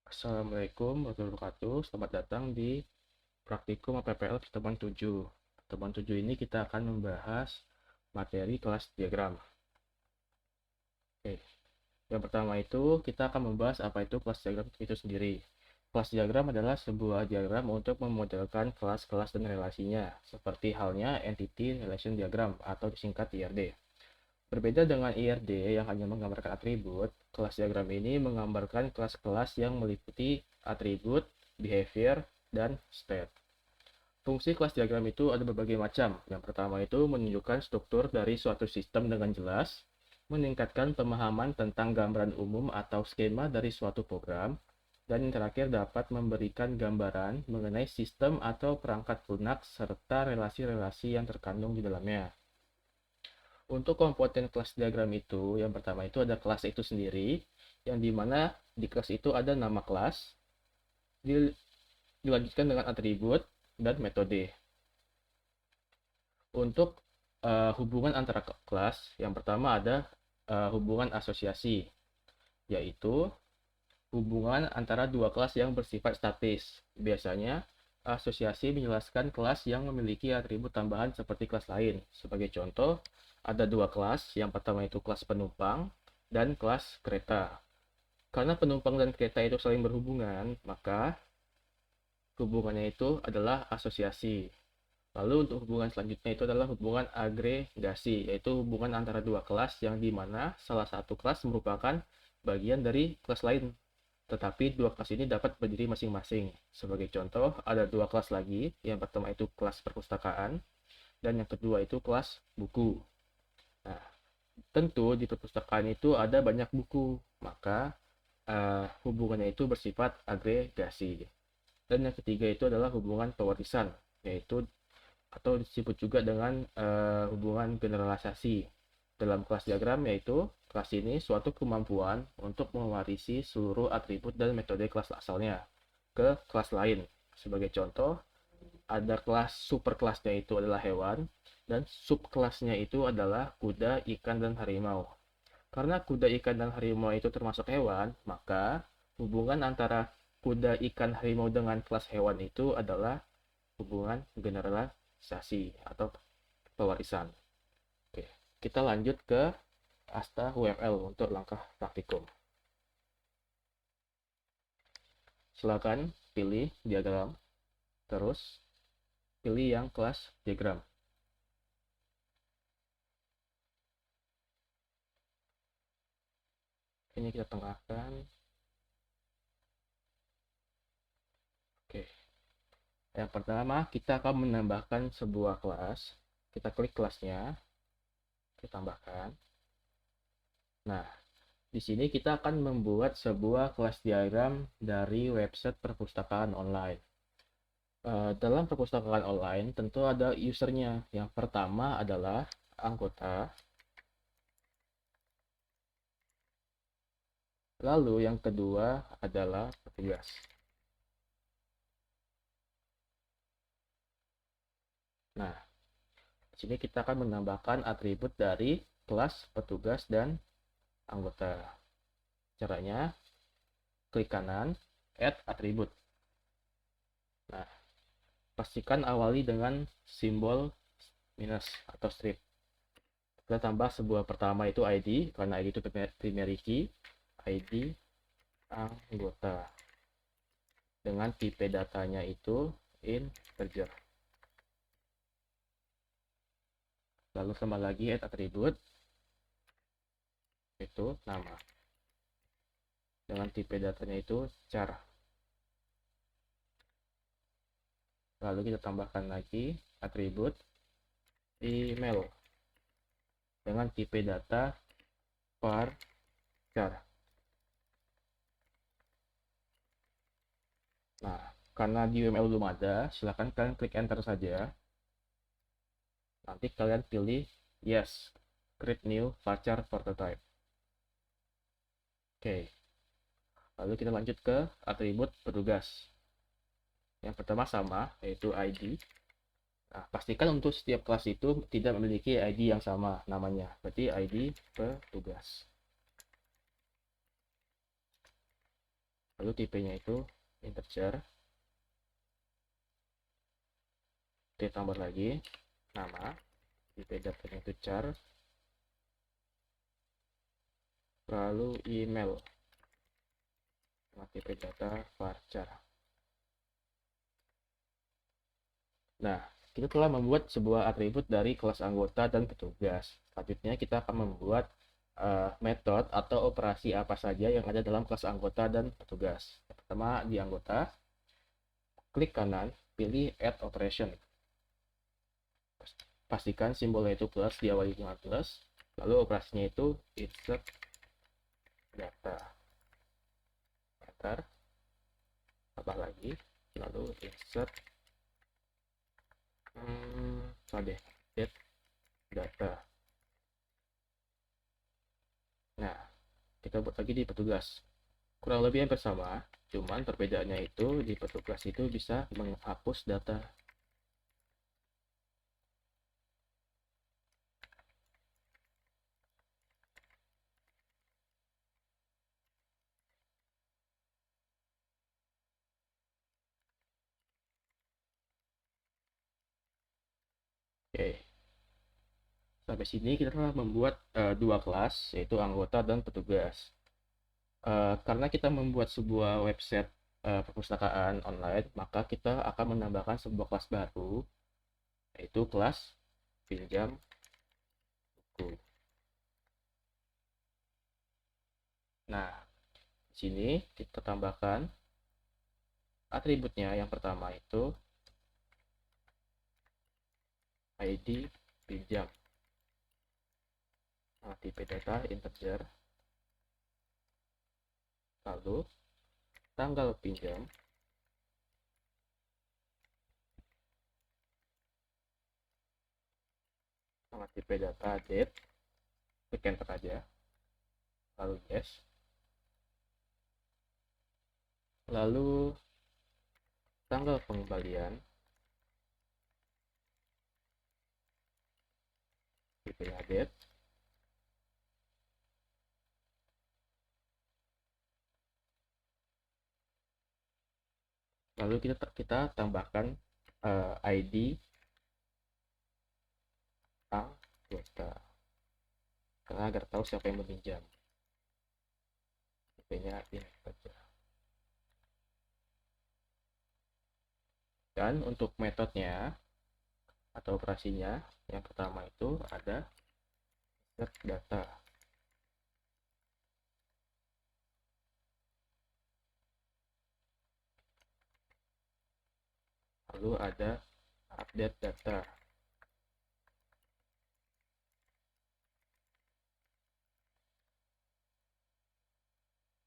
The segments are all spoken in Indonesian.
Assalamualaikum warahmatullahi wabarakatuh. Selamat datang di praktikum APPL pertemuan 7. Pertemuan 7 ini kita akan membahas materi kelas diagram. Oke. Yang pertama itu kita akan membahas apa itu kelas diagram itu sendiri. Kelas diagram adalah sebuah diagram untuk memodelkan kelas-kelas dan relasinya, seperti halnya Entity Relation Diagram atau disingkat IRD. Berbeda dengan IRD yang hanya menggambarkan atribut, kelas diagram ini menggambarkan kelas-kelas yang meliputi atribut, behavior, dan state. Fungsi kelas diagram itu ada berbagai macam. Yang pertama itu menunjukkan struktur dari suatu sistem dengan jelas, meningkatkan pemahaman tentang gambaran umum atau skema dari suatu program, dan yang terakhir dapat memberikan gambaran mengenai sistem atau perangkat lunak serta relasi-relasi yang terkandung di dalamnya. Untuk komponen kelas diagram itu, yang pertama itu ada kelas itu sendiri, yang dimana di kelas itu ada nama kelas, dilanjutkan dengan atribut, dan metode. Untuk hubungan antara kelas, yang pertama ada hubungan asosiasi, yaitu hubungan antara dua kelas yang bersifat statis. Biasanya, asosiasi menjelaskan kelas yang memiliki atribut tambahan seperti kelas lain. Sebagai contoh, ada dua kelas, yang pertama itu kelas penumpang dan kelas kereta. Karena penumpang dan kereta itu saling berhubungan, maka hubungannya itu adalah asosiasi. Lalu untuk hubungan selanjutnya itu adalah hubungan agregasi, yaitu hubungan antara dua kelas yang dimana salah satu kelas merupakan bagian dari kelas lain. Tetapi dua kelas ini dapat berdiri masing-masing. Sebagai contoh, ada dua kelas lagi. Yang pertama itu kelas perpustakaan, dan yang kedua itu kelas buku. Nah, tentu di perpustakaan itu ada banyak buku, maka hubungannya itu bersifat agregasi. Dan yang ketiga itu adalah hubungan pewarisan, yaitu atau disebut juga dengan hubungan generalisasi. Dalam kelas diagram yaitu kelas ini suatu kemampuan untuk mewarisi seluruh atribut dan metode kelas asalnya ke kelas lain. Sebagai contoh, ada kelas superkelasnya itu adalah hewan dan subkelasnya itu adalah kuda, ikan, dan harimau. Karena kuda, ikan, dan harimau itu termasuk hewan, maka hubungan antara kuda, ikan, harimau dengan kelas hewan itu adalah hubungan generalisasi atau pewarisan. Oke, kita lanjut ke Asta UML untuk langkah praktikum. Silakan pilih diagram, terus pilih yang kelas diagram. Ini kita tengahkan. Oke. Yang pertama, kita akan menambahkan sebuah kelas. Kita klik kelasnya, kita tambahkan. Nah, di sini kita akan membuat sebuah kelas diagram dari website perpustakaan online. Dalam perpustakaan online tentu ada usernya. Yang pertama adalah anggota. Lalu yang kedua adalah petugas. Nah, di sini kita akan menambahkan atribut dari kelas petugas dan anggota. Caranya, klik kanan, add atribut. Nah, pastikan awali dengan simbol minus atau strip. Kita tambah sebuah pertama itu ID, karena ID itu primary key, ID anggota. Dengan tipe datanya itu integer. Lalu tambah lagi add atribut, itu nama. Dengan tipe datanya itu char. Lalu kita tambahkan lagi atribut email dengan tipe data varchar. Nah, karena di UML belum ada, silahkan kalian klik enter saja. Nanti kalian pilih yes, create new varchar prototype. Oke. Lalu kita lanjut ke atribut petugas. Yang pertama sama, yaitu ID. Nah, pastikan untuk setiap kelas itu tidak memiliki ID yang sama namanya. Berarti ID petugas. lalu tipenya itu integer, ditambah lagi nama, tipe datanya itu char, lalu email, tipe data varchar. Nah, kita telah membuat sebuah atribut dari kelas anggota dan petugas. Selanjutnya kita akan membuat metode atau operasi apa saja yang ada dalam kelas anggota dan petugas. Yang pertama, di anggota, klik kanan, pilih add operation. Pastikan simbolnya itu plus, diawali dengan plus. Lalu operasinya itu insert data. Enter. Tambah lagi. Lalu insert get data. Nah, kita buat lagi di petugas. Kurang lebih hampir sama, cuman perbedaannya itu di petugas itu bisa menghapus data. Oke, sampai sini kita telah membuat dua kelas, yaitu anggota dan petugas. Karena kita membuat sebuah website perpustakaan online, maka kita akan menambahkan sebuah kelas baru, yaitu kelas pinjam buku. Nah, di sini kita tambahkan atributnya. Yang pertama itu ID pinjam, tipe data integer, lalu tanggal pinjam, tipe data date, klik enter aja, lalu yes, lalu tanggal pengembalian, tipenya date, lalu kita tambahkan ID anggota, karena agar tahu siapa yang meminjam. Tipenya integer. Dan untuk metodenya atau operasinya, yang pertama itu ada insert data. Lalu ada update data.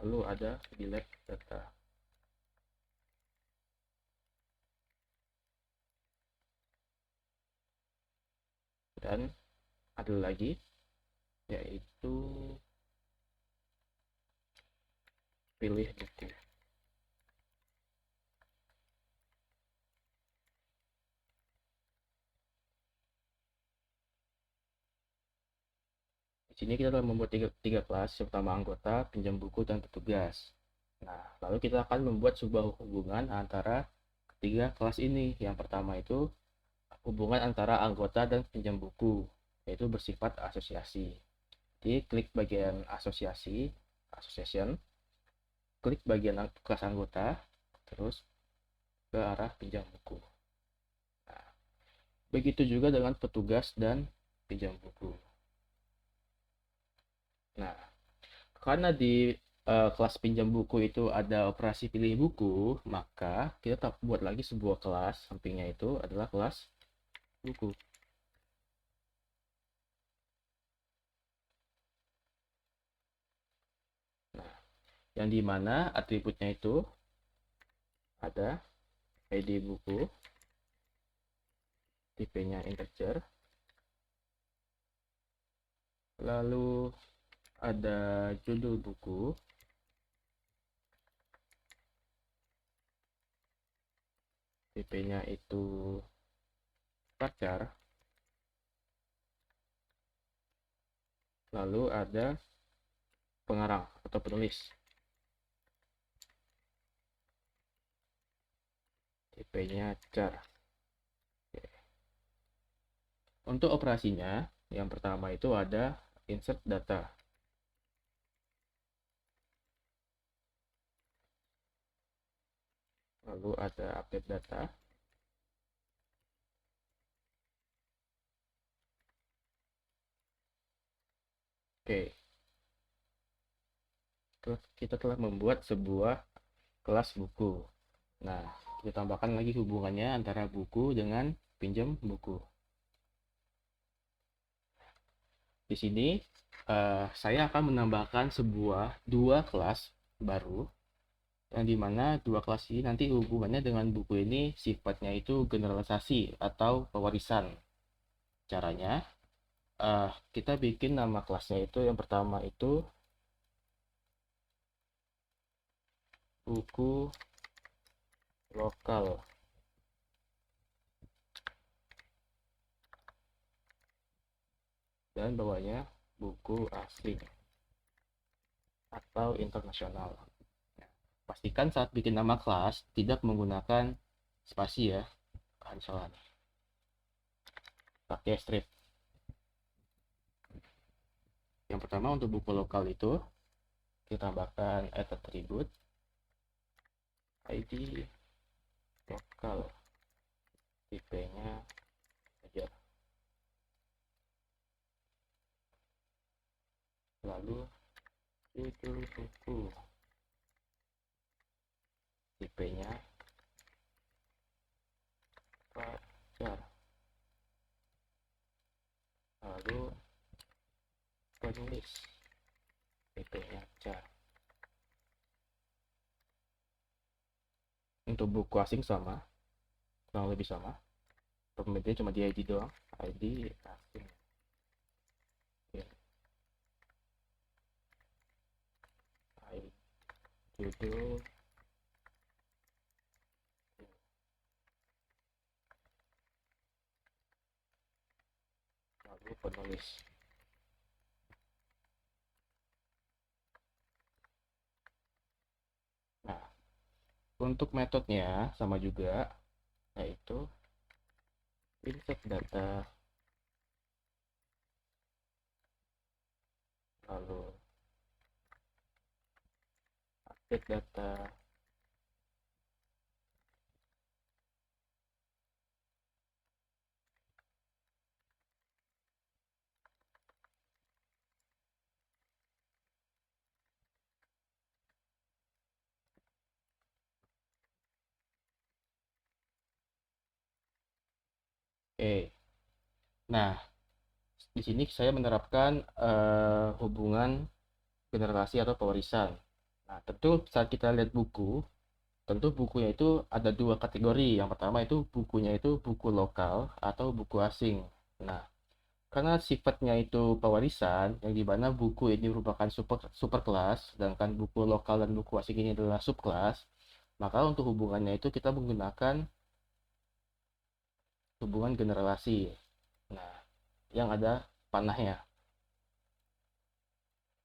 Lalu ada delete data. Dan ada lagi, yaitu pilih buku. Di sini kita telah membuat tiga kelas, pertama anggota, pinjam buku, dan petugas. Nah, lalu kita akan membuat sebuah hubungan antara ketiga kelas ini. Yang pertama itu hubungan antara anggota dan pinjam buku, yaitu bersifat asosiasi. Jadi klik bagian asosiasi, association, klik bagian kelas anggota, terus ke arah pinjam buku. Nah, begitu juga dengan petugas dan pinjam buku. Nah, karena di kelas pinjam buku itu ada operasi pilih buku, maka kita buat lagi sebuah kelas, sampingnya itu adalah kelas buku. Nah, yang dimana atributnya itu ada ID buku, tipenya integer, lalu ada judul buku, tipenya itu varchar, lalu ada pengarang atau penulis. tipenya char. Oke. Untuk operasinya, yang pertama itu ada insert data. Lalu ada update data. Oke, kita telah membuat sebuah kelas buku. Nah, kita tambahkan lagi hubungannya antara buku dengan pinjam buku. Di sini saya akan menambahkan dua kelas baru, yang dimana dua kelas ini nanti hubungannya dengan buku ini sifatnya itu generalisasi atau pewarisan. Caranya, kita bikin nama kelasnya itu yang pertama itu buku lokal. Dan bawahnya buku asing atau internasional. Pastikan saat bikin nama kelas tidak menggunakan spasi ya, salah nih. Pakai strip. Yang pertama untuk buku lokal itu kita tambahkan add attribute ID lokal, tipenya aja. Lalu judul buku, tipenya pelajar. Lalu penulis, tipenya jar. Untuk buku asing sama, kurang lebih sama. Pembentuknya cuma di ID doang, ID asing. Judul lalu penulis. Nah, untuk metodenya sama juga, yaitu insert data, lalu update data, Nah, di sini saya menerapkan hubungan generasi atau pewarisan. Nah, tentu saat kita lihat buku, tentu bukunya itu ada dua kategori. Yang pertama itu bukunya itu buku lokal atau buku asing. Nah, karena sifatnya itu pewarisan, yang dimana buku ini merupakan super kelas, sedangkan buku lokal dan buku asing ini adalah subkelas, maka untuk hubungannya itu kita menggunakan hubungan generasi. Nah, yang ada panahnya.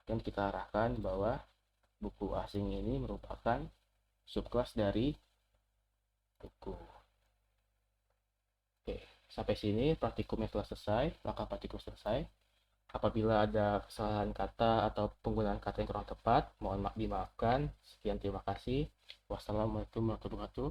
Dan kita arahkan bahwa buku asing ini merupakan subkelas dari buku. Oke, sampai sini praktikumnya telah selesai, langkah praktikum selesai. Apabila ada kesalahan kata atau penggunaan kata yang kurang tepat, mohon dimaafkan. Sekian, terima kasih. Wassalamualaikum warahmatullahi wabarakatuh.